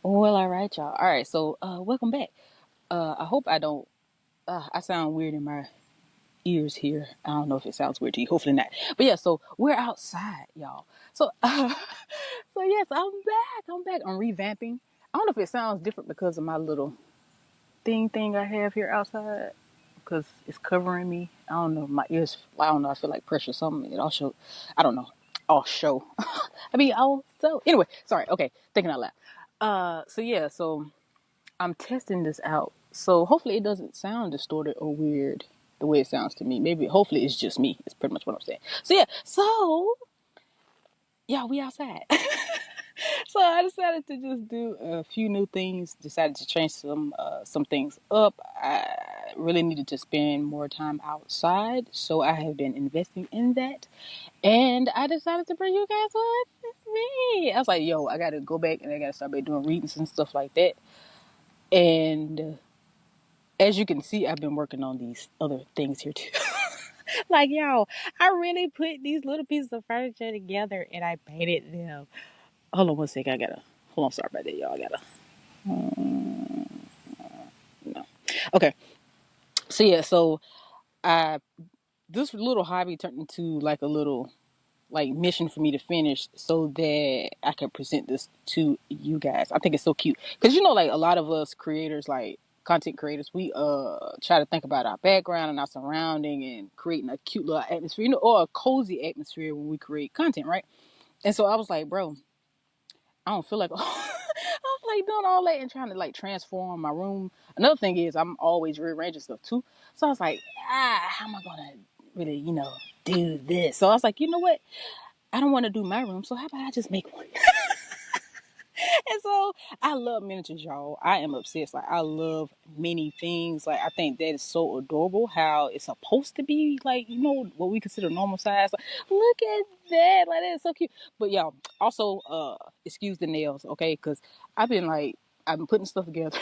Well, all right, y'all. All right, so welcome back. I hope I don't. I sound weird in my ears here. I don't know if it sounds weird to you. Hopefully not. But yeah, so we're outside, y'all. So, so yes, I'm back. I'm back. I'm revamping. I don't know if it sounds different because of my little thing I have here outside because it's covering me. I don't know. My ears. I don't know. I feel like pressure. Something. It also. I don't know. I'll show. I mean, I'll. So anyway, sorry. Okay, thinking out loud. So yeah. So I'm testing this out. So hopefully it doesn't sound distorted or weird the way it sounds to me. Maybe hopefully it's just me. It's pretty much what I'm saying. So yeah, so yeah, we outside. So I decided to just do a few new things, decided to change some things up. I really needed to spend more time outside, so I have been investing in that. And I decided to bring you guys with me. I was like, yo, I gotta go back and I gotta start back doing readings and stuff like that. And as you can see, I've been working on these other things here too. Like, yo, I really put these little pieces of furniture together and I painted them. Hold on one second. I gotta, hold on. Sorry about that, y'all. I gotta, no. Okay. So, yeah, so I, this little hobby turned into like a little, like mission for me to finish so that I can present this to you guys. I think it's so cute because like a lot of us creators, like content creators, we try to think about our background and our surrounding and creating a cute little atmosphere, or a cozy atmosphere when we create content, right? And so I was like, bro, I don't feel like I was like doing all that and trying to like transform my room. Another thing is I'm always rearranging stuff too. So I was like, how am I gonna really, do this? So I was like, you know what? I don't want to do my room, so how about I just make one? And so I love miniatures, y'all. I am obsessed. Like I love many things. Like I think that is so adorable how it's supposed to be like, what we consider normal size. Like, look at that. Like that is so cute. But y'all, also excuse the nails, okay? Because I've been putting stuff together.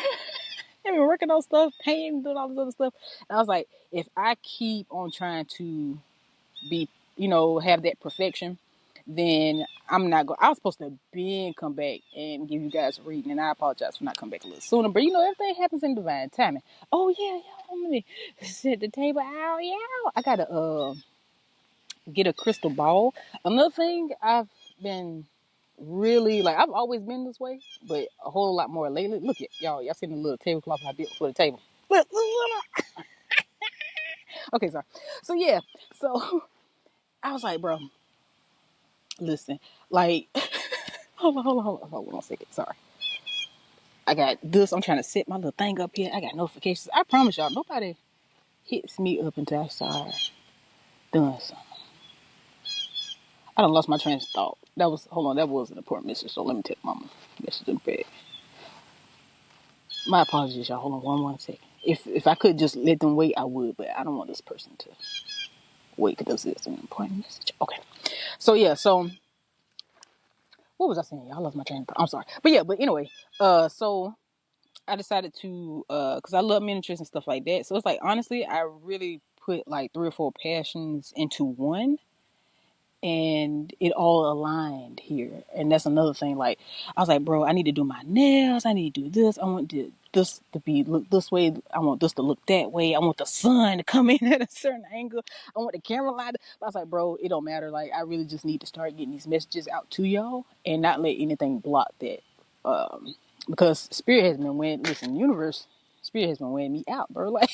I've been working on stuff, painting, doing all this other stuff. And I was like, if I keep on trying to be, have that perfection, then I'm not going. I was supposed to then come back and give you guys a reading, and I apologize for not coming back a little sooner. But everything happens in divine timing. Oh yeah, yeah. Let me set the table out. Yeah, I gotta get a crystal ball. Another thing I've been really like, I've always been this way, but a whole lot more lately. Look at y'all. Y'all seen the little tablecloth I built for the table. Look. Okay, sorry. So yeah, so I was like, bro, listen, like, hold on 1 second. Sorry. I got this. I'm trying to set my little thing up here. I got notifications. I promise y'all, nobody hits me up until I start doing something. I done lost my train of thought. Hold on, that was an important message, so let me take mama message in bed. My apologies, y'all. Hold on one second. If I could just let them wait, I would, but I don't want this person to wait because this is an important message. Okay. So yeah, so what was I saying? Y'all lost my train of thought. I'm sorry. But yeah, but anyway, so I decided to because I love miniatures and stuff like that. So it's like honestly, I really put like three or four passions into one, and it all aligned here. And that's another thing. Like I was like, bro, I need to do my nails. I need to do this. I want this to be look this way. I want this to look that way. I want the sun to come in at a certain angle. I want the camera light. But I was like, bro, it don't matter. Like I really just need to start getting these messages out to y'all and not let anything block that. Um, because spirit has been weighing. Listen, universe. Spirit has been weighing me out, bro. Like,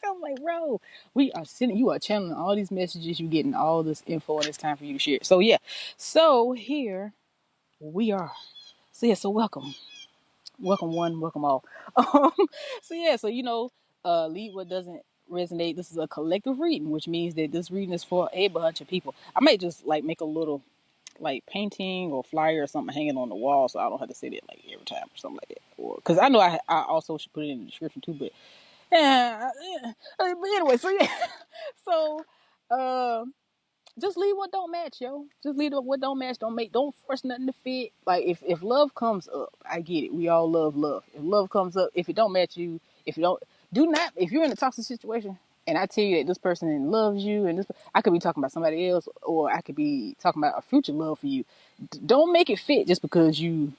I'm like, bro, we are sending, you are channeling all these messages, you getting all this info, and it's time for you to share. So yeah, so here we are. So yeah, so welcome one, welcome all. Um, so yeah, so lead what doesn't resonate. This is a collective reading, which means that this reading is for a bunch of people. I might just like make a little like painting or flyer or something hanging on the wall, so I don't have to say that like every time or something like that. Or because I know I also should put it in the description too, but yeah. But anyway, so yeah, so uh, just leave what don't match, yo. Just leave what don't match. Don't force nothing to fit. Like if love comes up, I get it. We all love love. If love comes up, if it don't match you, if you don't do not, if you're in a toxic situation. And I tell you that this person loves you, and I could be talking about somebody else, or I could be talking about a future love for you. Don't make it fit just because you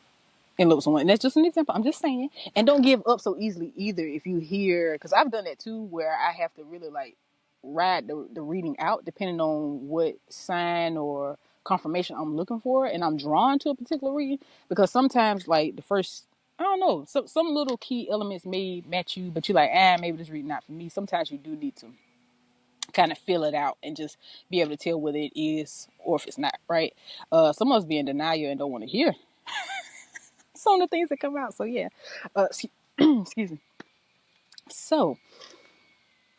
and love someone. And that's just an example. I'm just saying. And don't give up so easily either. If you hear, because I've done that too, where I have to really like ride the reading out, depending on what sign or confirmation I'm looking for, and I'm drawn to a particular reading. Because sometimes, like the first, I don't know, some little key elements may match you, but you're like, maybe this reading not for me. Sometimes you do need to kind of feel it out and just be able to tell whether it is or if it's not, right? Some of us be in denial and don't want to hear some of the things that come out. So yeah, excuse me. So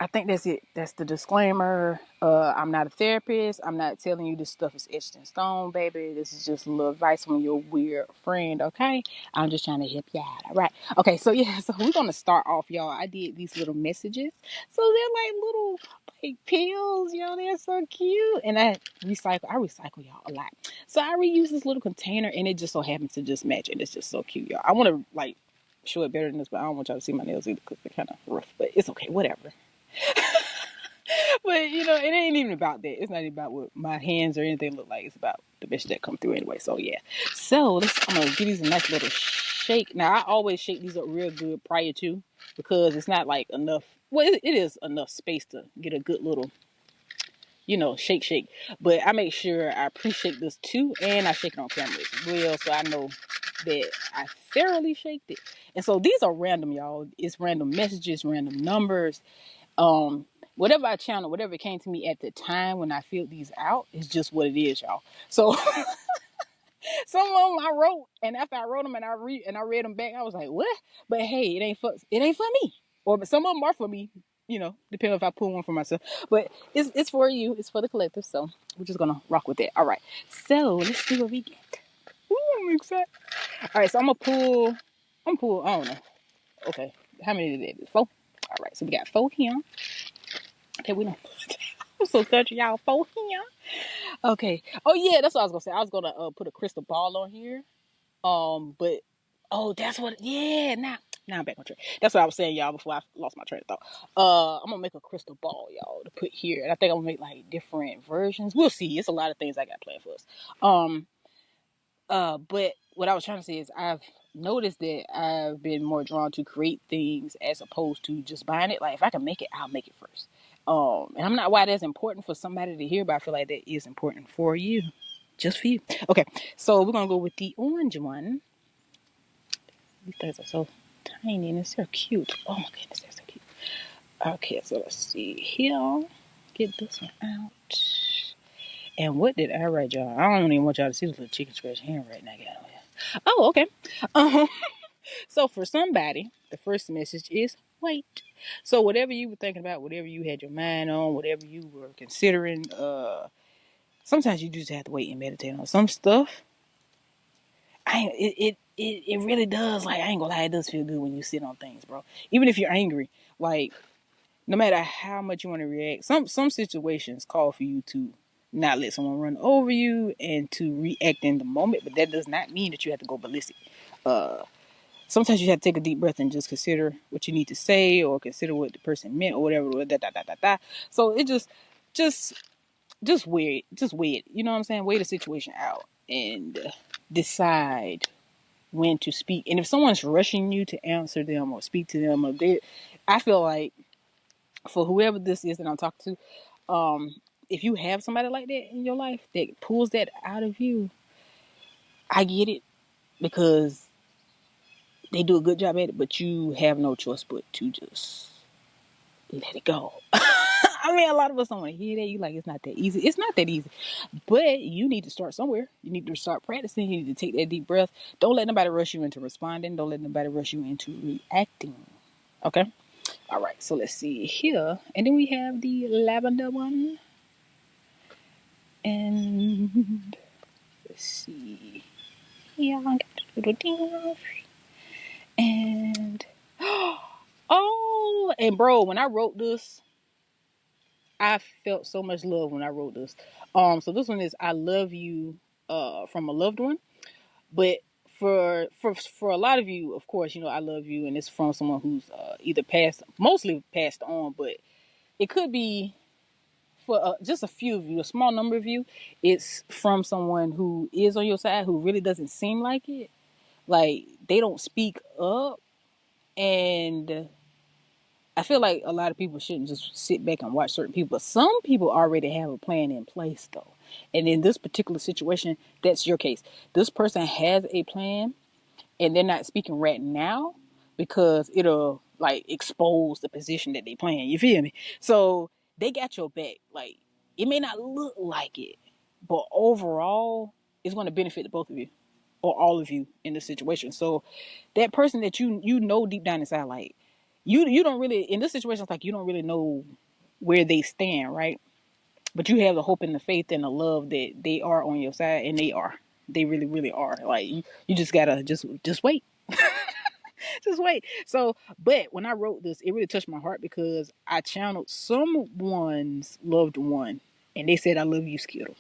I think that's it. That's the disclaimer. I'm not a therapist. I'm not telling you this stuff is etched in stone, baby. This is just a little advice from your weird friend, okay? I'm just trying to help you out, all right? Okay, so yeah, so we're going to start off, y'all. I did these little messages. So they're like little like pills, they're so cute. And I recycle y'all a lot. So I reuse this little container and it just so happens to just match it. It's just so cute, y'all. I want to like show it better than this, but I don't want y'all to see my nails either because they're kind of rough, but it's okay, whatever. But it ain't even about that. It's not even about what my hands or anything look like. It's about the bitch that come through anyway. So yeah. So I'm gonna give these a nice little shake. Now I always shake these up real good prior to, because it's not like enough. Well, it is enough space to get a good little, shake. But I make sure I pre-shake this too, and I shake it on camera as well, so I know that I thoroughly shaked it. And so these are random, y'all. It's random messages, random numbers. Whatever I channel, whatever came to me at the time when I filled these out, is just what it is, y'all. So some of them I wrote, and after I wrote them and I read them back, I was like, what? But hey, it ain't for me. Or but some of them are for me, depending if I pull one for myself. But it's for you, it's for the collective. So we're just gonna rock with that. All right. So let's see what we get. Ooh, I'm excited. All right, so I'm gonna pull. I don't know. Okay, how many did it? 4. All right, so we got 4 here. Okay, we don't. I'm so touchy, y'all. 4 here. Okay. Oh yeah, that's what I was gonna say. I was gonna put a crystal ball on here. But that's what. Yeah. Now I'm back on track. That's what I was saying, y'all. Before I lost my train of thought. I'm gonna make a crystal ball, y'all, to put here, and I think I'm gonna make like different versions. We'll see. It's a lot of things I got planned for us. But what I was trying to say is I've noticed that I've been more drawn to create things as opposed to just buying it. Like if I can make it, I'll make it first. And I'm not why that's important for somebody to hear, but I feel like that is important for you. Just for you. Okay, so we're gonna go with the orange one. These things are so tiny and they're so cute. Oh my goodness, they're so cute. Okay, so let's see here. Get this one out. And what did I write, y'all? I don't even want y'all to see this little chicken scratch hand right now. Oh, okay. Um, so for somebody, the first message is wait. So whatever you were thinking about, whatever you had your mind on, whatever you were considering, sometimes you just have to wait and meditate on some stuff. It really does. Like I ain't gonna lie, it does feel good when you sit on things, bro. Even if you're angry, like no matter how much you want to react, some situations call for you to not let someone run over you and to react in the moment, but that does not mean that you have to go ballistic. Sometimes you have to take a deep breath and just consider what you need to say or consider what the person meant or whatever. So it just wait. You know what I'm saying? Wait a situation out and decide when to speak. And if someone's rushing you to answer them or speak to them, I feel like for whoever this is that I'm talking to, if you have somebody like that in your life that pulls that out of you, I get it because they do a good job at it, but you have no choice but to just let it go. I mean, a lot of us don't want to hear that. You like, it's not that easy. It's not that easy, but you need to start somewhere. You need to start practicing. You need to take that deep breath. Don't let nobody rush you into responding. Don't let nobody rush you into reacting. Okay. All right. So let's see here, and then we have the lavender one, and let's see. Yeah, I got a little thing, and oh, and bro, when I wrote this, I felt so much love when I wrote this. So this one is I love you from a loved one. But for a lot of you, of course, I love you and it's from someone who's either mostly passed on, but it could be for just a few of you, a small number of you, it's from someone who is on your side who really doesn't seem like it. Like they don't speak up, and I feel like a lot of people shouldn't just sit back and watch certain people. But some people already have a plan in place, though. And in this particular situation, that's your case. This person has a plan, and they're not speaking right now because it'll like expose the position that they playing. You feel me? So they got your back. Like it may not look like it, but overall, it's going to benefit the both of you or all of you in this situation. So that person that you know deep down inside, like you don't really in this situation, it's like you don't really know where they stand, right? But you have the hope and the faith and the love that they are on your side, and they are. They really, really are. Like you just gotta just wait. Just wait. So, but when I wrote this, it really touched my heart because I channeled someone's loved one, and they said, "I love you, Skittle."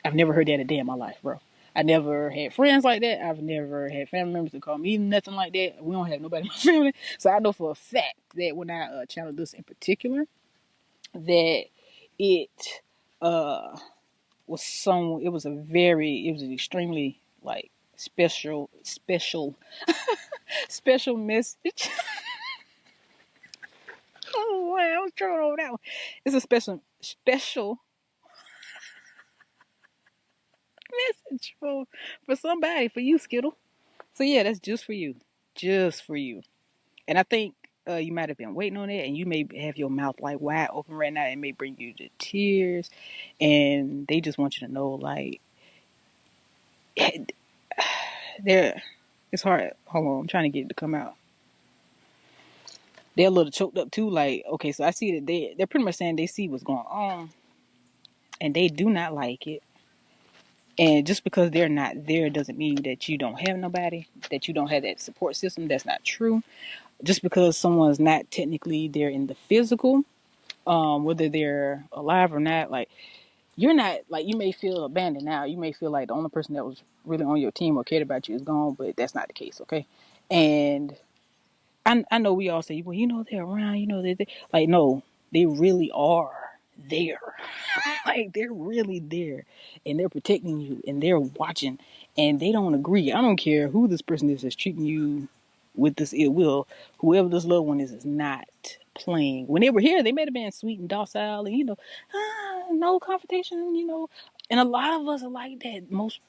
I've never heard that a day in my life, bro. I never had friends like that. I've never had family members to call me nothing like that. We don't have nobody in my family, so I know for a fact that when I channeled this in particular, that it uh was some. It was a very. It was an extremely like special message. Oh boy, I was throwing over that one. It's a special message for somebody, for you, Skittle. So yeah, that's just for you. And I think you might have been waiting on it, and you may have your mouth like wide open right now. It may bring you to tears, and they just want you to know, like, they're. It's hard. Hold on, I'm trying to get it to come out. They're a little choked up too. Like, okay, so I see that they're pretty much saying they see what's going on, and they do not like it. And just because they're not there doesn't mean that you don't have nobody, that you don't have that support system. That's not true. Just because someone's not technically there in the physical, whether they're alive or not, like you're not like you may feel abandoned now. You may feel like the only person that was really on your team or cared about you is gone, but that's not the case, okay? And I know we all say, well, they're around, they like no, they really are there. Like they're really there, and they're protecting you, and they're watching, and they don't agree. I don't care who this person is that's treating you with this ill will. Whoever this loved one is not playing. When they were here, they may have been sweet and docile, and no confrontation. And a lot of us are like that. Most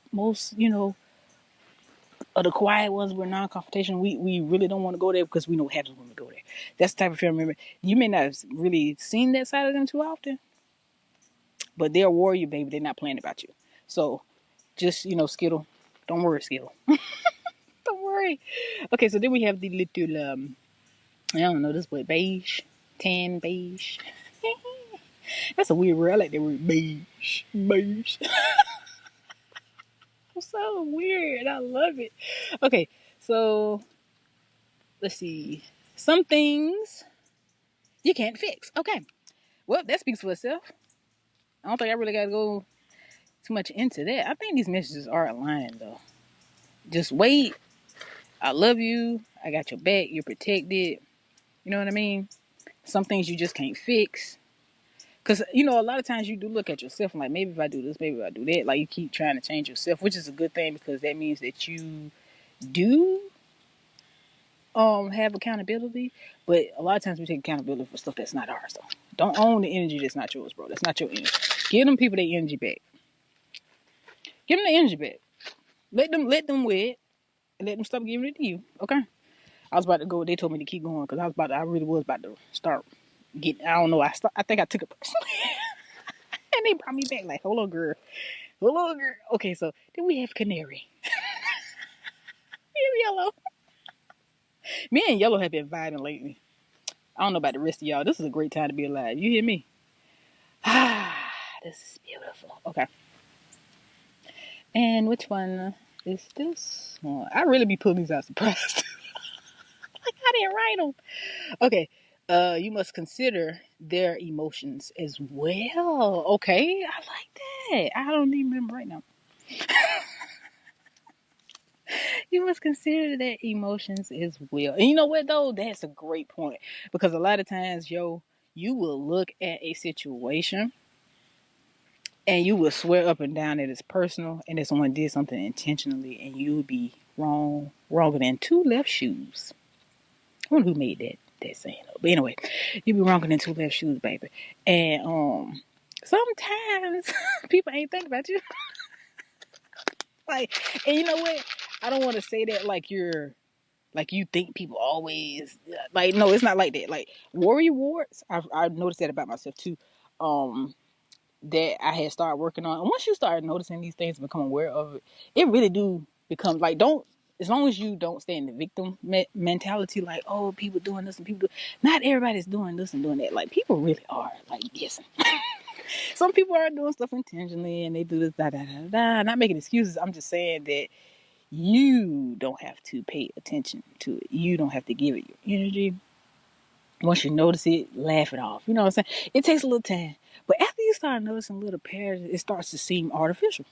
of the quiet ones were non-confrontational. We really don't want to go there because we know what happens when we go there. That's the type of family member. You may not have really seen that side of them too often, but they're a warrior, baby. They're not playing about you. So just, Skittle. Don't worry, Skittle. Don't worry. Okay, so then we have the little, I don't know, this word, beige. Tan beige. That's a weird word. I like that word, beige. Beige. It's so weird. I love it. Okay, so let's see. Some things you can't fix. Okay. Well, that speaks for itself. I don't think I really got to go too much into that. I think these messages are aligning, though. Just wait. I love you. I got your back. You're protected. You know what I mean? Some things you just can't fix. Because, a lot of times you do look at yourself and like, maybe if I do this, maybe if I do that. Like, you keep trying to change yourself, which is a good thing because that means that you do have accountability. But a lot of times we take accountability for stuff that's not ours, though. Don't own the energy that's not yours, bro. That's not your energy. Give them people their energy back. Give them the energy back. Let them wear it and let them stop giving it to you. Okay. I was about to go. They told me to keep going because I really was about to start getting. I don't know. I think I took it personally, and they brought me back. Like, hold on, girl. Okay, so then we have Canary. We have Yellow. Me and Yellow have been vibing lately. I don't know about the rest of y'all. This is a great time to be alive. You hear me? Ah, this is beautiful. Okay. And which one is this one? I really be putting these out surprised. Like I didn't write them. Okay. You must consider their emotions as well. Okay, I like that. I don't even remember right now. You must consider their emotions as well. And you know what though? That's a great point. Because a lot of times, you will look at a situation and you will swear up and down that it's personal and that someone did something intentionally and you'll be wronger than two left shoes. I wonder who made that saying. But anyway, you be wronger than two left shoes, baby. And sometimes people ain't think about you. Like, and you know what? I don't want to say that like you think people always like. No, it's not like that. Like worry warts, I've noticed that about myself too. That I had started working on. And once you start noticing these things and become aware of it, it really do become like, don't, as long as you don't stay in the victim mentality, like, oh, people doing this and people do, not everybody's doing this and doing that. Like, people really are like guessing. Some people are doing stuff intentionally and they do this, da da da da. Not making excuses. I'm just saying that you don't have to pay attention to it. You don't have to give it your energy. Once you notice it, laugh it off. You know what I'm saying? It takes a little time. But after you start noticing little patterns, it starts to seem artificial.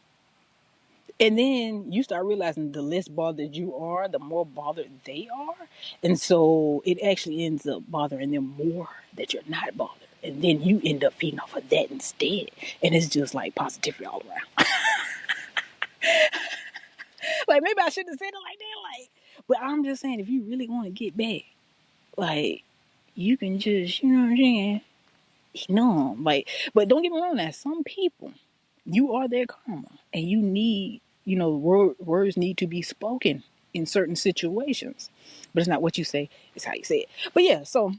And then you start realizing the less bothered you are, the more bothered they are. And so it actually ends up bothering them more that you're not bothered. And then you end up feeding off of that instead. And it's just like positivity all around. Like, maybe I shouldn't have said it like that. Like, but I'm just saying, if you really want to get back, like, you can just, you know what I'm saying? Ignore them. Like, but don't get me wrong, now, some people, you are their karma. And you need, words need to be spoken in certain situations. But it's not what you say, it's how you say it. But yeah, so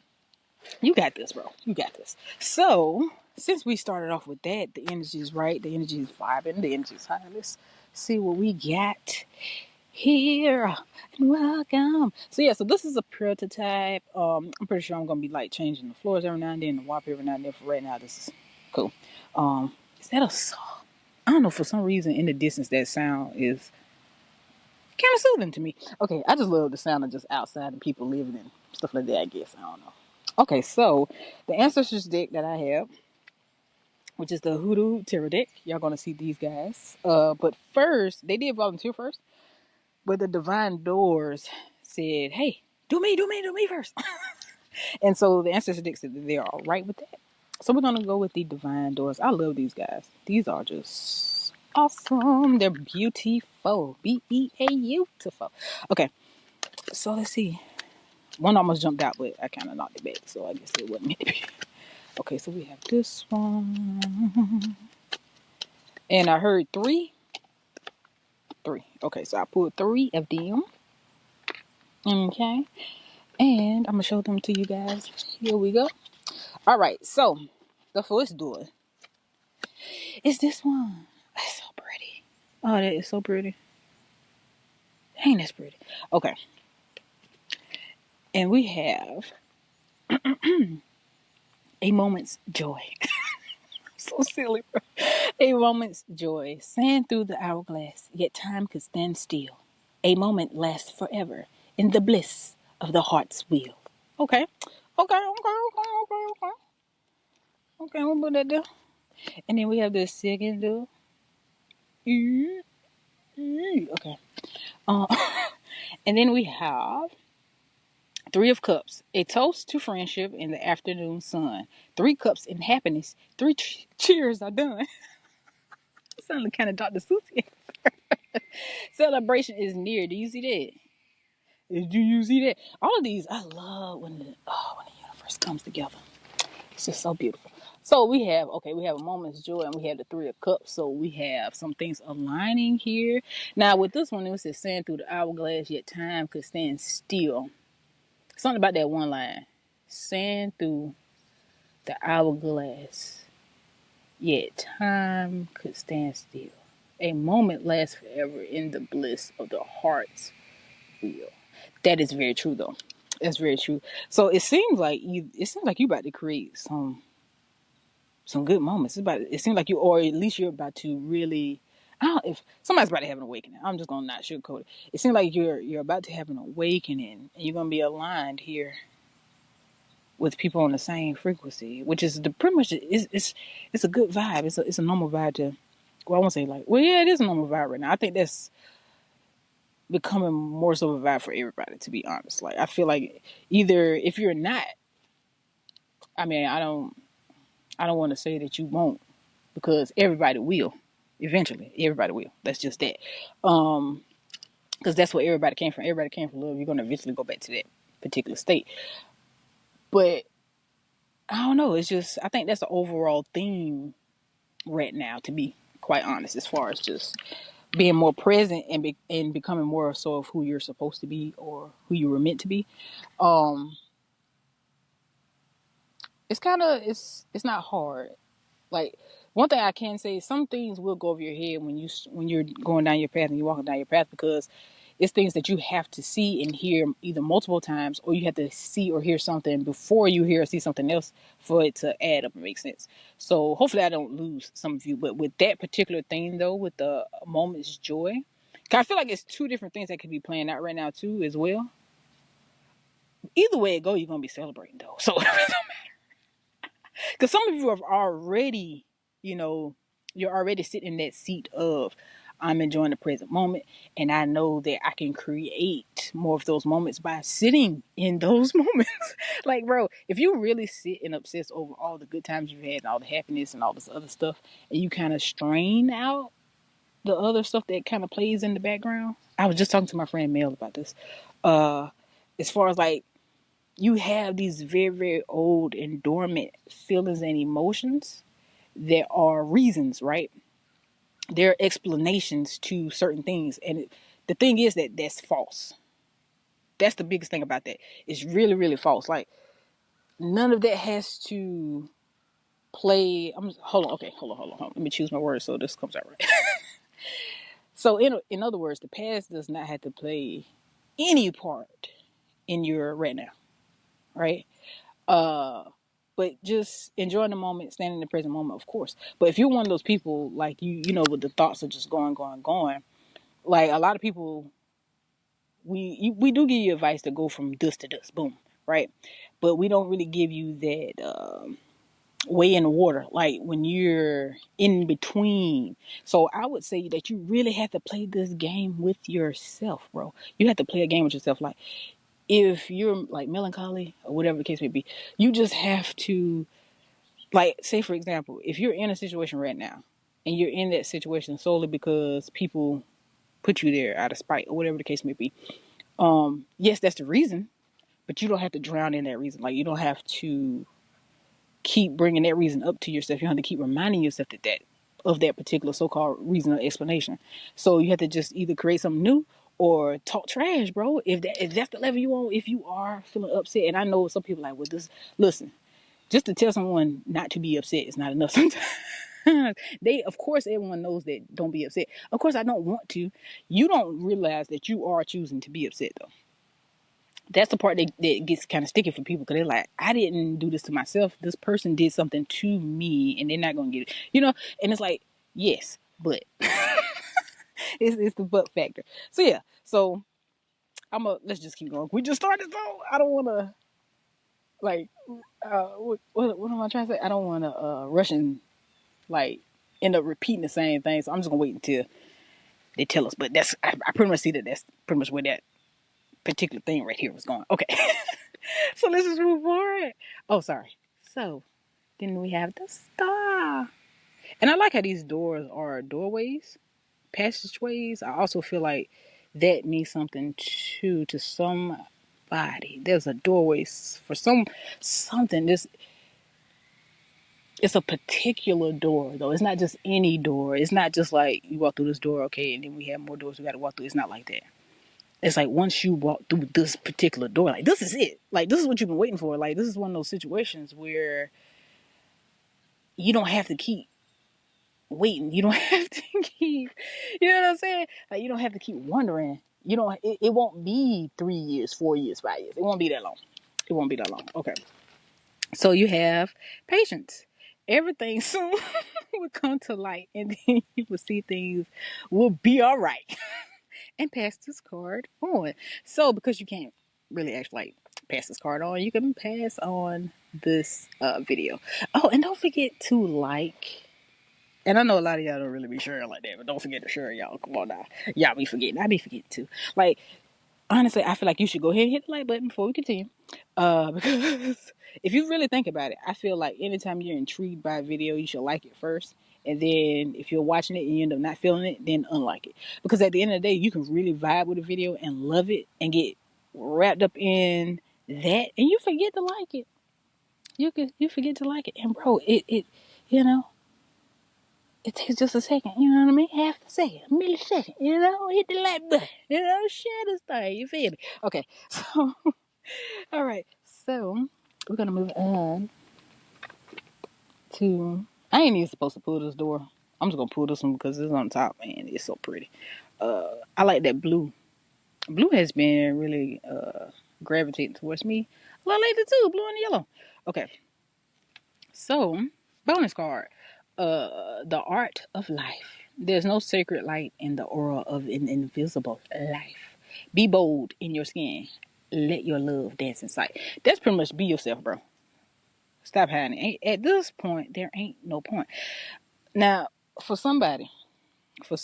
you got this, bro. You got this. So, since we started off with that, the energy is right, the energy is vibing, the energy is high. Let's see what we got here, and welcome. So yeah, so this is a prototype. I'm pretty sure I'm gonna be like changing the floors every now and then, the wallpaper every now and then. For right now, this is cool. Is that a saw? I don't know, for some reason in the distance that sound is kind of soothing to me. Okay, I just love the sound of just outside and people living and stuff like that, I guess. I don't know. Okay, so the ancestors deck that I have, which is the Hoodoo Tarot deck, y'all gonna see these guys. But first, they did volunteer first. But the divine doors said, hey, do me first. And so the ancestor deck said that they're all right with that. So we're going to go with the divine doors. I love these guys. These are just awesome. They're beautiful. Beautiful. Okay, so let's see. One almost jumped out, but I kind of knocked it back. So I guess it wasn't meant to be. Okay, so we have this one. And I heard three. Okay, so I pulled three of them. Okay. And I'm going to show them to you guys. Here we go. All right. So, the first door is this one. That's so pretty. Oh, that is so pretty. Ain't that pretty? Okay. And we have a moment's joy. So silly, bro. A moment's joy. Sand through the hourglass, yet time could stand still. A moment lasts forever in the bliss of the heart's wheel. Okay. Okay, we'll put that there. And then we have the second door. Okay. Uh, and then we have Three of Cups, a toast to friendship in the afternoon sun. Three cups in happiness. Three cheers are done. Sounded kind of Dr. Seuss. Celebration is near. Do you see that? Do you see that? All of these, I love when the universe comes together. It's just so beautiful. So we have a moment's joy and we have the Three of Cups. So we have some things aligning here. Now with this one, it says sand through the hourglass, yet time could stand still. Something about that one line. Sand through the hourglass, yet time could stand still. A moment lasts forever in the bliss of the heart's wheel. That is very true though. That's very true. So it seems like you about to create some good moments. It seems like you, or at least you're about to really. I don't know if somebody's about to have an awakening. I'm just gonna not sugarcoat it. It seems like you're about to have an awakening, and you're gonna be aligned here with people on the same frequency, which is the pretty much it's a good vibe. It's a normal vibe to. Well, I won't say like. Well, yeah, it is a normal vibe right now. I think that's becoming more so of a vibe for everybody. To be honest, like I feel like either if you're not, I mean, I don't want to say that you won't, because everybody will eventually. Everybody will. That's just that. because that's where everybody came from. Everybody came from love. You're going to eventually go back to that particular state. But I don't know. It's just, I think that's the overall theme right now, to be quite honest, as far as just being more present and becoming more so of who you're supposed to be or who you were meant to be. Um, it's kind of, it's not hard. Like, one thing I can say is some things will go over your head when you're going down your path and you're walking down your path, because it's things that you have to see and hear either multiple times, or you have to see or hear something before you hear or see something else for it to add up and make sense. So hopefully I don't lose some of you. But with that particular thing though, with the moment's joy, 'cause I feel like it's two different things that could be playing out right now too as well. Either way it go, you're gonna be celebrating though. So because some of you are already, you know, you're already sitting in that seat of, I'm enjoying the present moment, and I know that I can create more of those moments by sitting in those moments. Like, bro, if you really sit and obsess over all the good times you've had and all the happiness and all this other stuff, and you kind of strain out the other stuff that kind of plays in the background. I was just talking to my friend Mel about this. Uh, as far as like, you have these very, very old and dormant feelings and emotions that are reasons, right? There are explanations to certain things. And the thing is that that's false. That's the biggest thing about that. It's really, really false. Like, none of that has to play. Hold on. Okay, hold on. Let me choose my words so this comes out right. So, in other words, the past does not have to play any part in your right now, right? Uh, but just enjoying the moment, standing in the present moment, of course. But if you're one of those people, like you know, with the thoughts are just going, like a lot of people, we do give you advice to go from dust to dust, boom, right? But we don't really give you that way in the water, like when you're in between. So I would say that you really have to play this game with yourself, bro. You have to play a game with yourself. Like, if you're like melancholy or whatever the case may be, you just have to, like, say for example, if you're in a situation right now and you're in that situation solely because people put you there out of spite or whatever the case may be, yes, that's the reason, but you don't have to drown in that reason. Like, you don't have to keep bringing that reason up to yourself. You have to keep reminding yourself that of that particular so-called reason or explanation. So you have to just either create something new or talk trash, bro. If that's the level you want, if you are feeling upset, and I know some people like, well, this, listen, just to tell someone not to be upset is not enough sometimes. Of course, everyone knows that don't be upset. Of course, I don't want to. You don't realize that you are choosing to be upset, though. That's the part that gets kind of sticky for people, because they're like, I didn't do this to myself. This person did something to me, and they're not going to get it. You know? And it's like, yes, but. It's the but factor. So, yeah. So, let's just keep going. We just started, though. I don't want to, like, what am I trying to say? I don't want to rush and, like, end up repeating the same thing. So I'm just gonna wait until they tell us. But I pretty much see that that's pretty much where that particular thing right here was going. Okay, so let's just move forward. Oh, sorry. So then we have the star, and I like how these doors are doorways, passageways. I also feel like that means something too to somebody. There's a doorway for something. It's a particular door, though. It's not just any door. It's not just like you walk through this door, okay, and then we have more doors we got to walk through. It's not like that. It's like once you walk through this particular door, like, this is it. Like, this is what you've been waiting for. Like, this is one of those situations where you don't have to keep waiting. You don't have to keep, you know what I'm saying? Like, you don't have to keep wondering. You don't. It won't be 3 years, 4 years, 5 years. It won't be that long. It won't be that long. Okay. So you have patience. Everything soon will come to light, and then you will see things will be all right. And pass this card on. So because you can't really actually like pass this card on, you can pass on this video. Oh, and don't forget to like. And I know a lot of y'all don't really be sharing like that, but don't forget to share, y'all. Come on now. Y'all be forgetting. I be forgetting too. Like, honestly, I feel like you should go ahead and hit the like button before we continue. Because if you really think about it, I feel like anytime you're intrigued by a video, you should like it first. And then if you're watching it and you end up not feeling it, then unlike it. Because at the end of the day, you can really vibe with a video and love it and get wrapped up in that, and you forget to like it. You forget to like it, and bro, it you know it takes just a second. You know what I mean? Half a second, a millisecond. You know, hit the like button. You know, share this thing. You feel me? Okay, so all right, so we're gonna move on to. I ain't even supposed to pull this door. I'm just gonna pull this one because it's on top, man. It's so pretty. I like that blue. Blue has been really gravitating towards me a little lately too. Blue and yellow. Okay, so bonus card. The art of life. There's no sacred light in the aura of an invisible life. Be bold in your skin. Let your love dance inside. That's pretty much be yourself, bro. Stop hiding. At this point, there ain't no point. Now, for somebody, I'm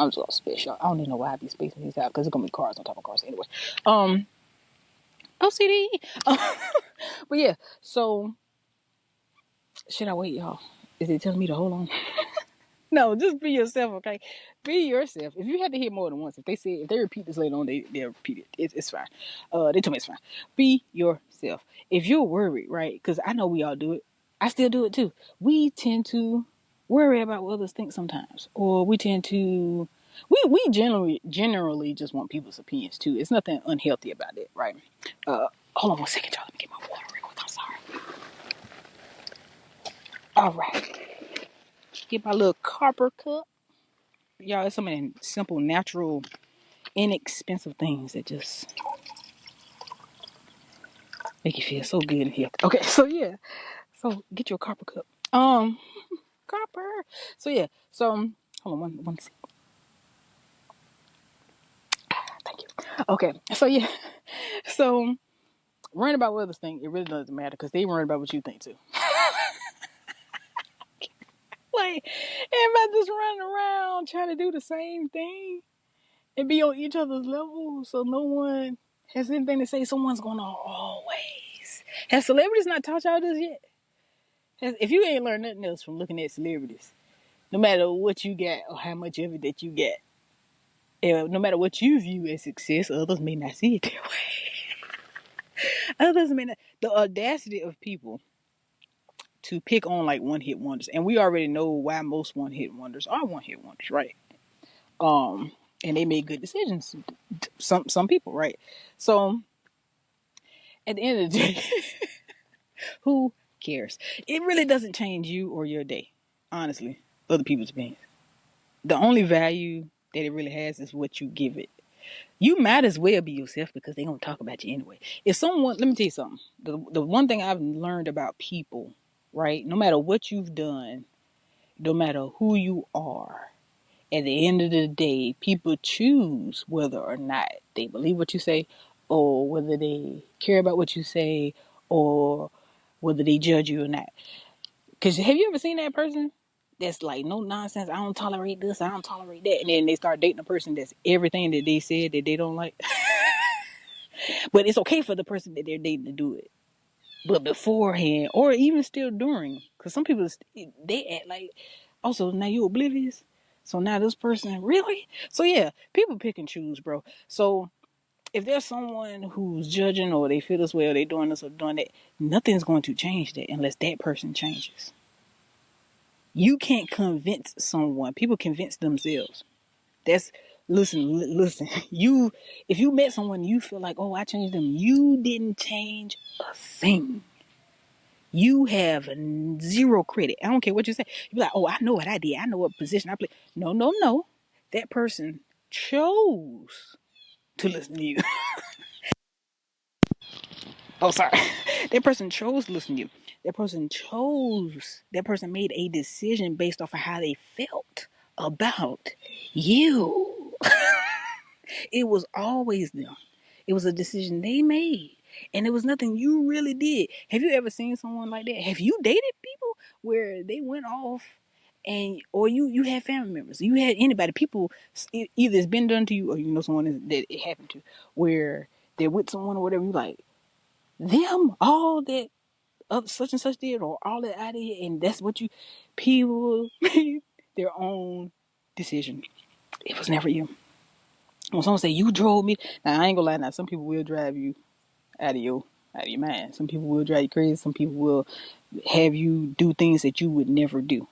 just gonna space y'all. I don't even know why I be spacing these out because it's gonna be cars on top of cars anyway. OCD. But yeah, so should I wait, y'all? Is it telling me to hold on? No, just be yourself, okay? Be yourself. If you had to hear more than once, if they repeat this later on, they'll repeat it. It's fine. They told me it's fine. Be yourself. If you're worried, right? Because I know we all do it. I still do it too. We tend to worry about what others think sometimes, or we tend to. We generally just want people's opinions too. It's nothing unhealthy about it, right? Hold on 1 second, y'all. Let me get my water real quick. I'm sorry. All right. Get my little copper cup. Y'all, it's so many simple, natural, inexpensive things that just make you feel so good in here. Okay, so yeah. So get your copper cup. Copper. So yeah. So hold on one second. Thank you. Okay. So yeah. So worrying about what others think, it really doesn't matter because they worry about what you think too. Like everybody just running around trying to do the same thing and be on each other's level, so no one has anything to say. Someone's gonna always. Have celebrities not taught y'all this yet? If you ain't learned nothing else from looking at celebrities, no matter what you got or how much of it that you get, no matter what you view as success, others may not see it that way. Others may not. The audacity of people to pick on like one hit wonders, and we already know why most one hit wonders are one hit wonders, right? And they made good decisions. Some people, right? So at the end of the day, who cares? It really doesn't change you or your day, honestly. Other people's opinions. The only value that it really has is what you give it. You might as well be yourself because they're gonna talk about you anyway. If someone, let me tell you something. The one thing I've learned about people, right? No matter what you've done, no matter who you are, at the end of the day, people choose whether or not they believe what you say, or whether they care about what you say, or whether they judge you or not. Because have you ever seen that person that's like, no nonsense, I don't tolerate this, I don't tolerate that, and then they start dating a person that's everything that they said that they don't like? But it's okay for the person that they're dating to do it. But beforehand, or even still during, because some people, they act like, also, now you oblivious? So now this person, really? So yeah, people pick and choose, bro. So if there's someone who's judging or they feel this way or they doing this or doing that, nothing's going to change that unless that person changes. You can't convince someone. People convince themselves. That's listen. You, if you met someone you feel like, oh, I changed them. You didn't change a thing. You have zero credit. I don't care what you say. You be like, oh, I know what I did. I know what position I played. No. That person chose to listen to you. Oh, sorry. That person chose to listen to you. That person made a decision based off of how they felt about you. It was always them. It was a decision they made. And it was nothing you really did. Have you ever seen someone like that? Have you dated people where they went off and or you had family members, you had anybody, people, either it's been done to you or you know someone that it happened to, where they're with someone or whatever, you like them all that such and such did, or all that I did, and that's what you people made their own decision. It was never you. When someone say you drove me, now I ain't gonna lie. Now some people will drive you out of your mind. Some people will drive you crazy. Some people will have you do things that you would never do.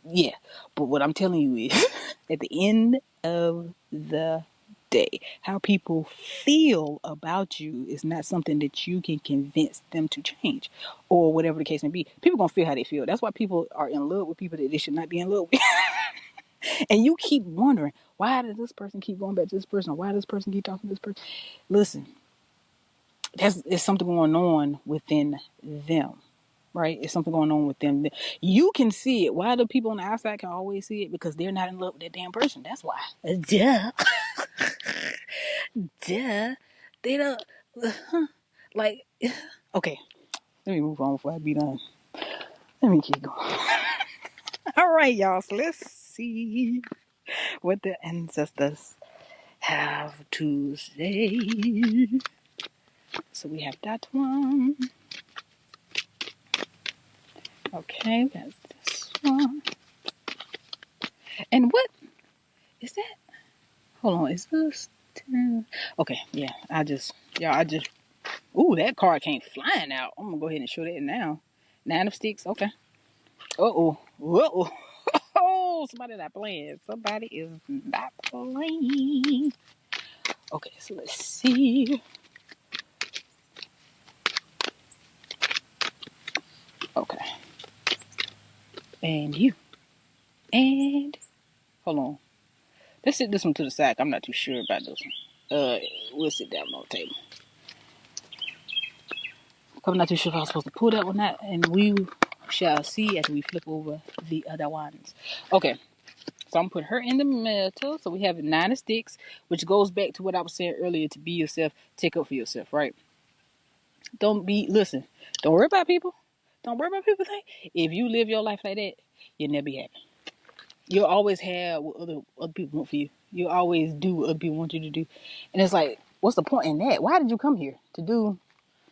Yeah, but what I'm telling you is, at the end of the day, how people feel about you is not something that you can convince them to change, or whatever the case may be. People gonna feel how they feel. That's why people are in love with people that they should not be in love with. And you keep wondering, why does this person keep going back to this person? Or why does this person keep talking to this person? Listen, there's something going on within them. Right? It's something going on with them. You can see it. Why do people on the outside can always see it? Because they're not in love with that damn person. That's why. Duh. Duh. They don't. Like, okay. Let me move on before I be done. Let me keep going. All right, y'all. So let's see what the ancestors have to say. So we have that one. Okay, that's this one. And what is that? Hold on, is this 10? Okay, yeah, ooh, that card came flying out. I'm gonna go ahead and show that now. 9 of sticks, okay. Uh-oh, uh-oh. Oh, somebody not playing. Somebody is not playing. Okay, so let's see. Okay. And you. And, hold on. Let's sit this one to the side. I'm not too sure about this one. We'll sit down on the table. I'm not too sure if I was supposed to pull that one out, and we shall see as we flip over the other ones. Okay, so I'm gonna put her in the middle. So we have 9 of sticks, which goes back to what I was saying earlier: to be yourself, take up for yourself, right? Don't worry about people. Don't worry about people think. If you live your life like that, you'll never be happy. You'll always have what other people want for you. You'll always do what other people want you to do, and it's like, what's the point in that? Why did you come here to do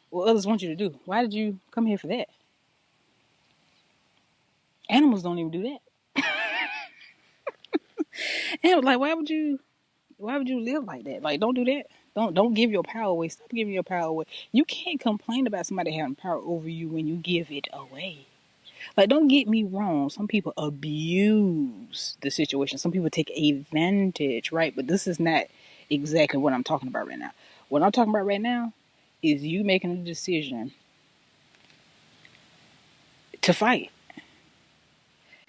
what others want you to do? Why did you come here for that? Animals don't even do that. And like, why would you live like that? Like, don't do that. Don't give your power away. Stop giving your power away. You can't complain about somebody having power over you when you give it away. Like, don't get me wrong. Some people abuse the situation. Some people take advantage, right? But this is not exactly what I'm talking about right now. What I'm talking about right now is you making a decision to fight.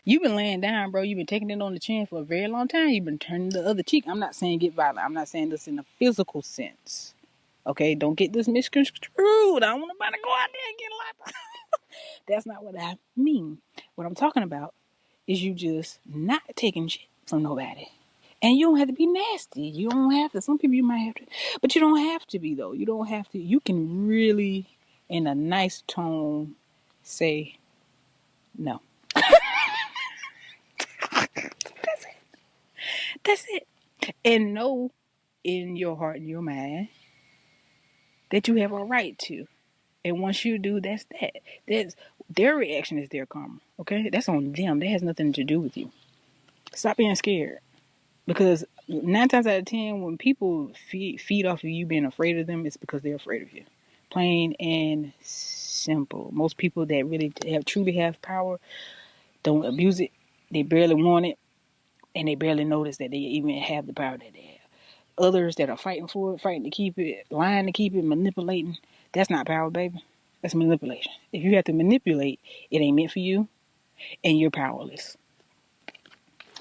You've been laying down, bro. You've been taking it on the chin for a very long time. You've been turning the other cheek. I'm not saying get violent. I'm not saying this in a physical sense. Okay? Don't get this misconstrued. I don't want nobody to go out there and get locked up. That's not what I mean. What I'm talking about is you just not taking shit from nobody. And you don't have to be nasty. You don't have to. Some people you might have to. But you don't have to be, though. You don't have to. You can really, in a nice tone, say no. That's it. And know in your heart and your mind that you have a right to. And once you do, that's that. That's their reaction is their karma. Okay? That's on them. That has nothing to do with you. Stop being scared. Because 9 times out of 10, when people feed off of you being afraid of them, it's because they're afraid of you. Plain and simple. Most people that really truly have power don't abuse it. They barely want it. And they barely notice that they even have the power that they have. Others that are fighting for it, fighting to keep it, lying to keep it, manipulating, that's not power, baby. That's manipulation. If you have to manipulate, it ain't meant for you, and you're powerless.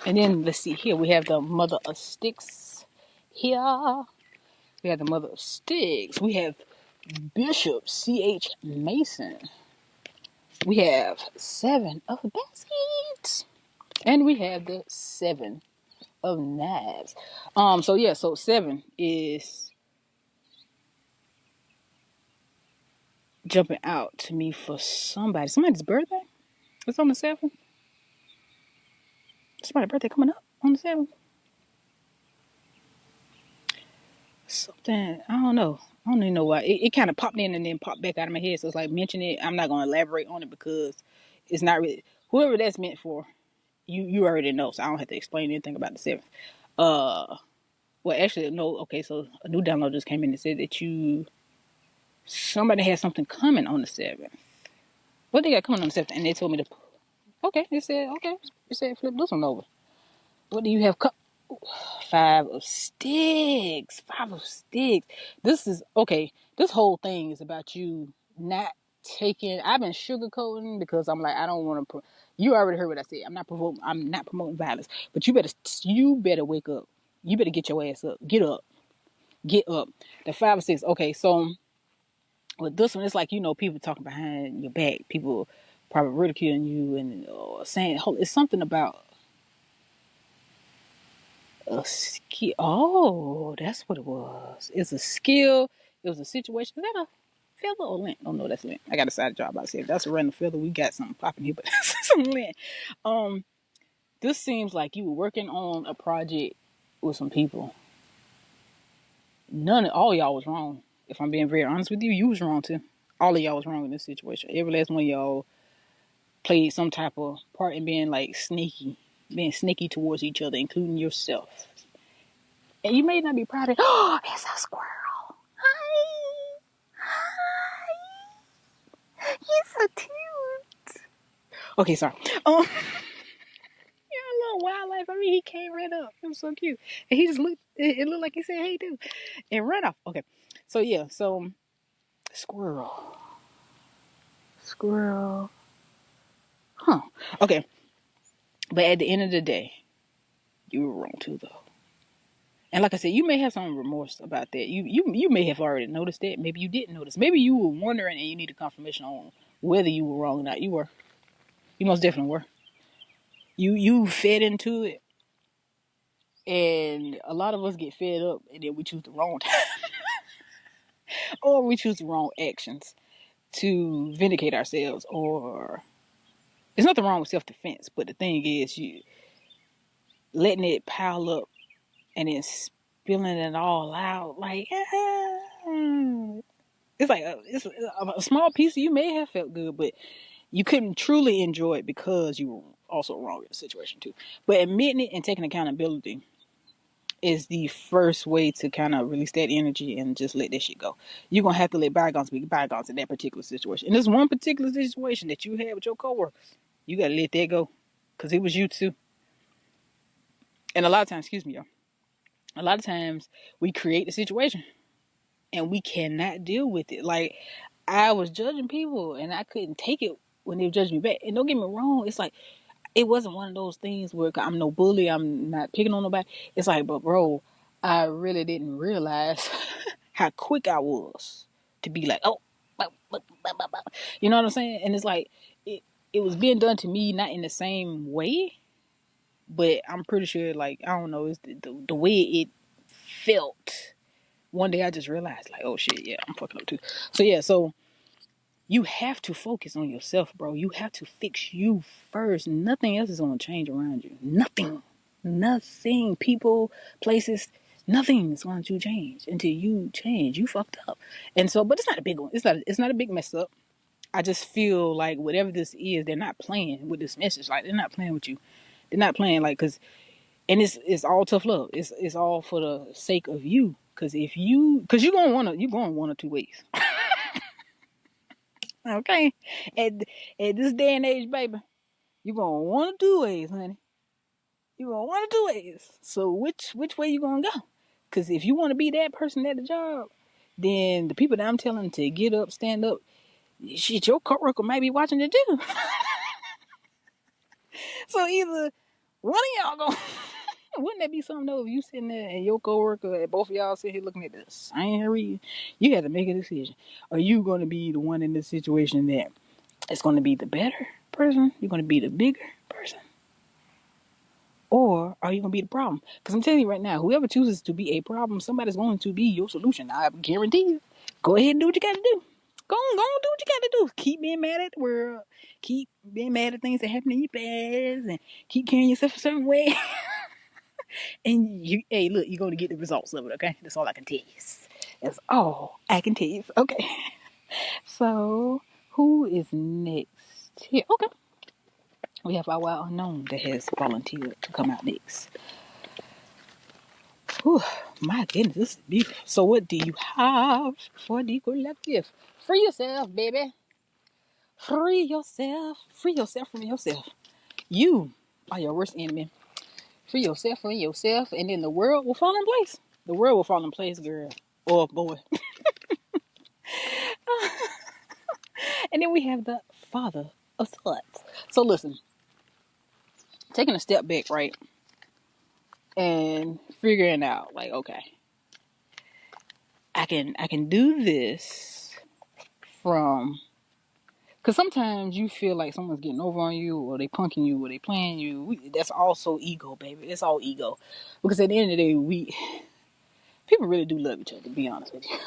And then let's see here. We have the Mother of Sticks here. We have the Mother of Sticks. We have Bishop C.H. Mason. We have 7 of Baskets. And we have the 7 of Knives. So 7 is jumping out to me for somebody's birthday. It's on the 7th. Somebody's birthday coming up on the 7th. Something, I don't know. I don't even know why. It kind of popped in and then popped back out of my head. So it's like mention it. I'm not gonna elaborate on it because it's not really whoever that's meant for. You already know, so I don't have to explain anything about the seventh. Well, actually, no. Okay, so a new download just came in and said that somebody has something coming on the seventh. What they got coming on the seventh? And they told me to. Okay, they said okay. They said flip this one over. What do you have? Five of sticks. Five of sticks. This is okay. This whole thing is about you not taking. I've been sugarcoating because I'm like I don't want to. You already heard what I said. I'm not provoking. I'm not promoting violence. But you better wake up. You better get your ass up. Get up. Get up. The five of six. Okay, so with this one, it's like people talking behind your back. People probably ridiculing you and saying it's something about a skill. Oh, that's what it was. It's a skill. It was a situation. Is that a feather or lint? Oh no, that's lint. I got a side job. I said that's a random feather. We got something popping here, but that's some lint. This seems like you were working on a project with some people. All y'all was wrong. If I'm being very honest with you, you was wrong too. All of y'all was wrong in this situation. Every last one of y'all played some type of part in being like being sneaky towards each other, including yourself. And you may not be proud of it. Oh, it's a squirrel. Hi. Hi. He's so cute. Okay, sorry. Yeah, a little wildlife. I mean, he came right up. It was so cute. And he just looked, it looked like he said, hey, dude. And ran off. Okay. So, yeah. So, squirrel. Squirrel. Huh. Okay. But at the end of the day, you were wrong too, though. And like I said, you may have some remorse about that. You may have already noticed that. Maybe you didn't notice. Maybe you were wondering and you need a confirmation on whether you were wrong or not. You were. You most definitely were. You fed into it, and a lot of us get fed up, and then we choose the wrong time, or we choose the wrong actions to vindicate ourselves. Or there's nothing wrong with self defense, but the thing is, you letting it pile up and then spilling it all out, like it's like a small piece of you may have felt good, but you couldn't truly enjoy it because you were also wrong in the situation too. But admitting it and taking accountability is the first way to kind of release that energy and just let that shit go. You're going to have to let bygones be bygones in that particular situation. And there's one particular situation that you had with your coworkers. You got to let that go because it was you too. And a lot of times, excuse me, y'all, a lot of times we create the situation and we cannot deal with it. Like, I was judging people and I couldn't take it when they were judging me back. And don't get me wrong, it's like, it wasn't one of those things where I'm no bully, I'm not picking on nobody. It's like, but bro, I really didn't realize how quick I was to be like, oh, you know what I'm saying? And it's like, it was being done to me, not in the same way, but I'm pretty sure, like, I don't know, it's the way it felt. One day I just realized, like, oh shit, yeah, I'm fucking up too. So yeah, so you have to focus on yourself, bro. You have to fix you first. Nothing else is going to change around you. Nothing. Nothing. People, places, nothing is going to change until you change. You fucked up. And so, but it's not a big one. It's not a big mess up. I just feel like whatever this is, they're not playing with this message. Like, they're not playing with you. They're not playing like, and it's all tough love. It's all for the sake of you. Cause you're going one or two ways. Okay. At this day and age, baby, you're going one or two ways, honey. You're going one or two ways. So which way you gonna go? Because if you want to be that person at the job, then the people that I'm telling to get up, stand up, shit, your coworker might be watching it too. So either one of y'all go. Wouldn't that be something though if you sitting there and your coworker and both of y'all sitting here looking at the same read? You got to make a decision. Are you going to be the one in this situation that it's going to be the better person? You're going to be the bigger person? Or are you going to be the problem? Because I'm telling you right now, whoever chooses to be a problem, somebody's going to be your solution. I guarantee you. Go ahead and do what you got to do. Go on, do what you got to do. Keep being mad at the world. Keep being mad at things that happen in your past. And keep carrying yourself a certain way. And hey, look, you're going to get the results of it, okay? That's all I can tell you. That's all I can tell you. Okay. So, who is next here? Okay. We have our wild unknown that has volunteered to come out next. Whew, my goodness, this is beautiful. So, what do you have for the collective? Free yourself, baby. Free yourself. Free yourself from yourself. You are your worst enemy. Free yourself from yourself, and then the world will fall in place. The world will fall in place, girl or boy. And then we have the father of sluts. So listen, taking a step back, right, and figuring out, like, okay, I can do this from, because sometimes you feel like someone's getting over on you, or they punking you, or they playing you. That's also ego, baby. It's all ego. Because at the end of the day, people really do love each other. To be honest with you,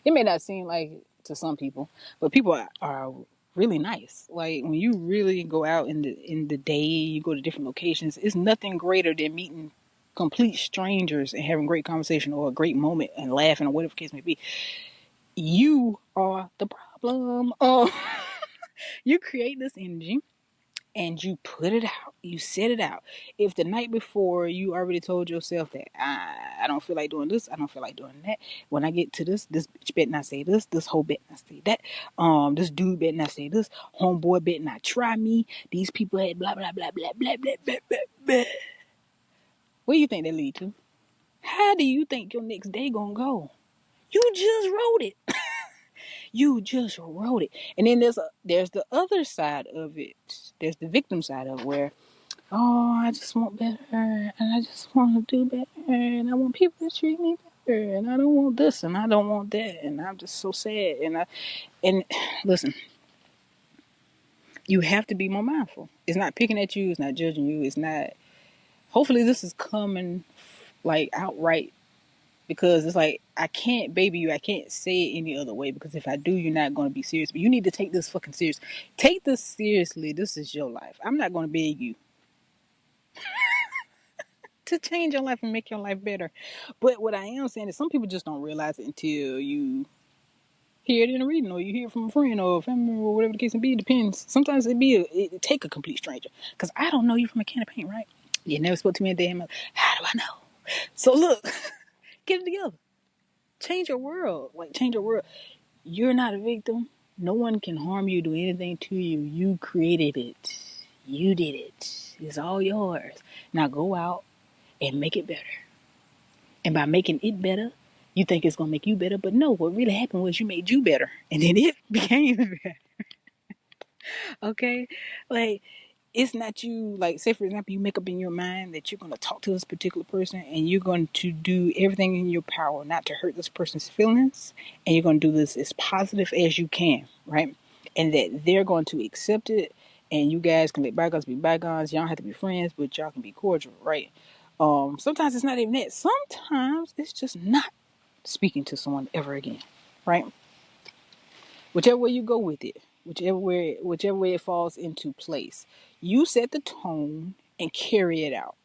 it may not seem like it to some people, but people are really nice. Like when you really go out in the day, you go to different locations. It's nothing greater than meeting complete strangers and having great conversation or a great moment and laughing or whatever the case may be. You are the problem. You create this energy and you put it out. You set it out. If the night before you already told yourself that I don't feel like doing this, I don't feel like doing that. When I get to this bitch better not say this whole bet not say that. This dude better not say this. Homeboy better not try me. These people had blah blah blah blah blah blah blah blah blah. What do you think that lead to? How do you think your next day gonna go? You just wrote it. You just wrote it. And then there's the other side of it. There's the victim side of it where, oh, I just want better, and I just want to do better, and I want people to treat me better, and I don't want this, and I don't want that, and I'm just so sad. And listen, you have to be more mindful. It's not picking at you. It's not judging you. It's not. Hopefully, this is coming like outright, because it's like I can't baby you. I can't say it any other way, because if I do, you're not going to be serious. But you need to take this fucking serious. Take this seriously. This is your life. I'm not going to beg you to change your life and make your life better. But what I am saying is some people just don't realize it until you hear it in a reading, or you hear it from a friend or a family member, or whatever the case may be. It depends. Sometimes it take a complete stranger. Because I don't know you from a can of paint, right? You never spoke to me a day in my life. How do I know? So look, get it together. Change your world. Like, change your world. You're not a victim. No one can harm you, do anything to you. You created it. You did it. It's all yours. Now go out and make it better. And by making it better, you think it's gonna make you better, but no, what really happened was you made you better, and then it became better. Okay, like it's not you. Like, say for example, you make up in your mind that you're gonna talk to this particular person, and you're going to do everything in your power not to hurt this person's feelings, and you're gonna do this as positive as you can, right? And that they're going to accept it, and you guys can let bygones be bygones. Y'all don't have to be friends, but y'all can be cordial, right? Sometimes it's not even that. Sometimes it's just not speaking to someone ever again, right? Whichever way you go with it, whichever way it falls into place, you set the tone and carry it out.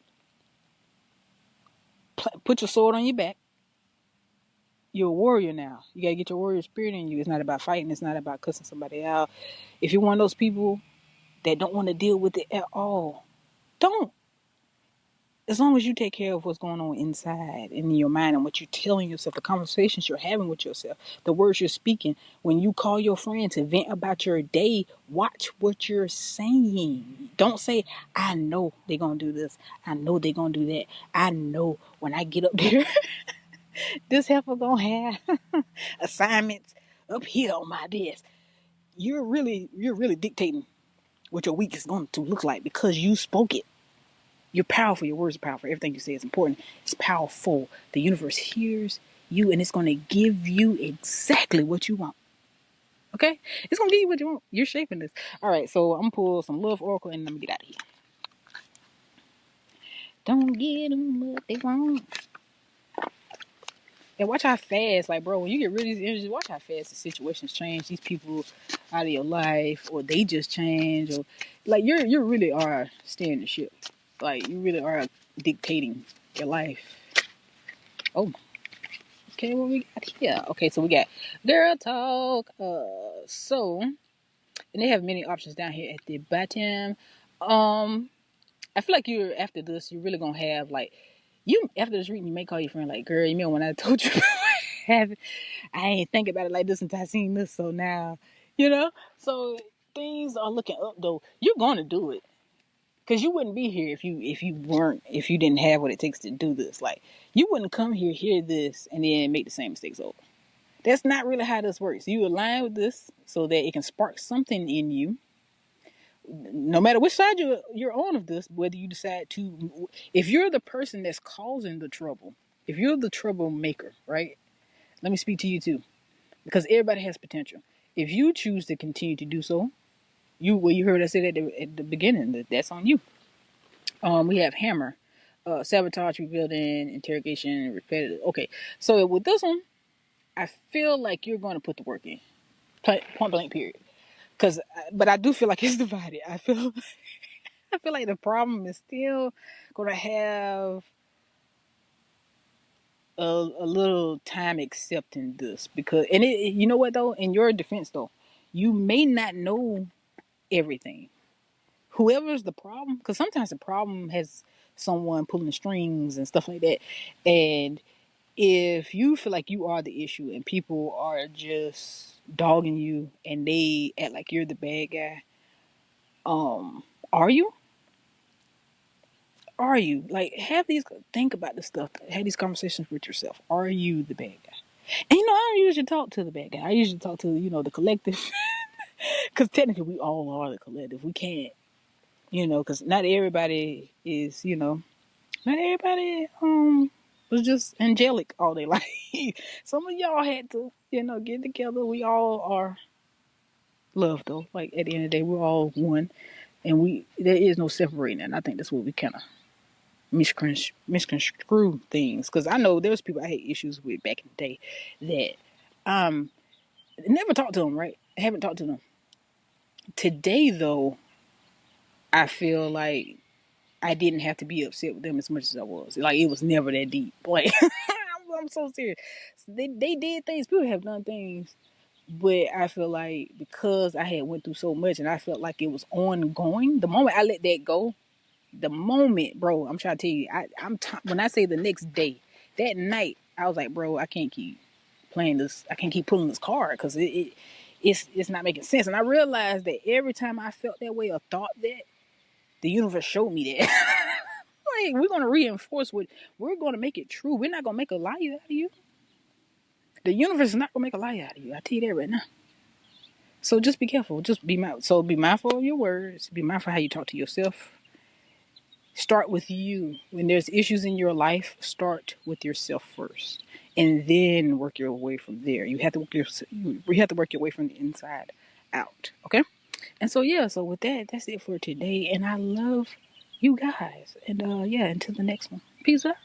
Put your sword on your back. You're a warrior now. You gotta get your warrior spirit in you. It's not about fighting. It's not about cussing somebody out. If you're one of those people that don't want to deal with it at all, don't. As long as you take care of what's going on inside in your mind and what you're telling yourself, the conversations you're having with yourself, the words you're speaking, when you call your friend to vent about your day, watch what you're saying. Don't say, I know they're going to do this. I know they're going to do that. I know when I get up there, this heifer going to have assignments up here on my desk. You're really dictating what your week is going to look like because you spoke it. You're powerful. Your words are powerful. Everything you say is important. It's powerful. The universe hears you, and it's going to give you exactly what you want. Okay? It's going to give you what you want. You're shaping this. All right, so I'm going to pull some love oracle, and let me get out of here. Don't get them what they want. And watch how fast, like, bro, when you get rid of these energies, watch how fast the situations change. These people out of your life, or they just change, or like you really are steering the ship. Like, you really are dictating your life. Oh, Okay, what we got here? Okay, so we got girl talk. So and they have many options down here at the bottom. I feel like you're after this, you're really gonna have like you after this reading, you may call your friend like, girl, you know when I told you have I ain't think about it like this until I seen this, so now, you know. So things are looking up though. You're gonna do it. Cause you wouldn't be here if you didn't have what it takes to do this. Like you wouldn't come here, hear this, and then make the same mistakes over. That's not really how this works. You align with this so that it can spark something in you. No matter which side you're on of this, whether you decide to, if you're the person that's causing the trouble, if you're the troublemaker, right? Let me speak to you too, because everybody has potential. If you choose to continue to do so, you heard us say that at the beginning that's on you. We have hammer, sabotage, rebuilding, interrogation, repetitive. Okay, so with this one, I feel like you're going to put the work in, point blank, period. But I do feel like it's divided. I feel like the problem is still going to have a little time accepting this because, and you know what though, in your defense though, you may not know everything. Whoever's the problem, because sometimes the problem has someone pulling the strings and stuff like that, and if you feel like you are the issue and people are just dogging you and they act like you're the bad guy, are you? Are you like have these think about this stuff? Have these conversations with yourself. Are you the bad guy? And I don't usually talk to the bad guy. I usually talk to the collective, because technically we all are the collective. We can't, because not everybody is, not everybody was just angelic all day life. Some of y'all had to, get together. We all are love though. Like at the end of the day, we're all one, and there is no separating. And I think that's what we kind of misconstrue things. Because I know there's people I had issues with back in the day that never talked to them. Right, I haven't talked to them today though. I feel like I didn't have to be upset with them as much as I was. Like it was never that deep. Like I'm so serious. They did things. People have done things, but I feel like because I had went through so much and I felt like it was ongoing. The moment I let that go, the moment, bro, I'm trying to tell you, when I say the next day, that night, I was like, bro, I can't keep playing this. I can't keep pulling this card because it's not making sense. And I realized that every time I felt that way or thought that, the universe showed me that. Like we're gonna reinforce we're gonna make it true. We're not gonna make a lie out of you. The universe is not gonna make a lie out of you. I tell you that right now. So just be careful. Just be mindful of your words. Be mindful how you talk to yourself. Start with you. When there's issues in your life, start with yourself first, and then work your way from there. You have to work your way from the inside out. Okay. And so yeah. So with that, that's it for today. And I love you guys. And yeah, until the next one. Peace out.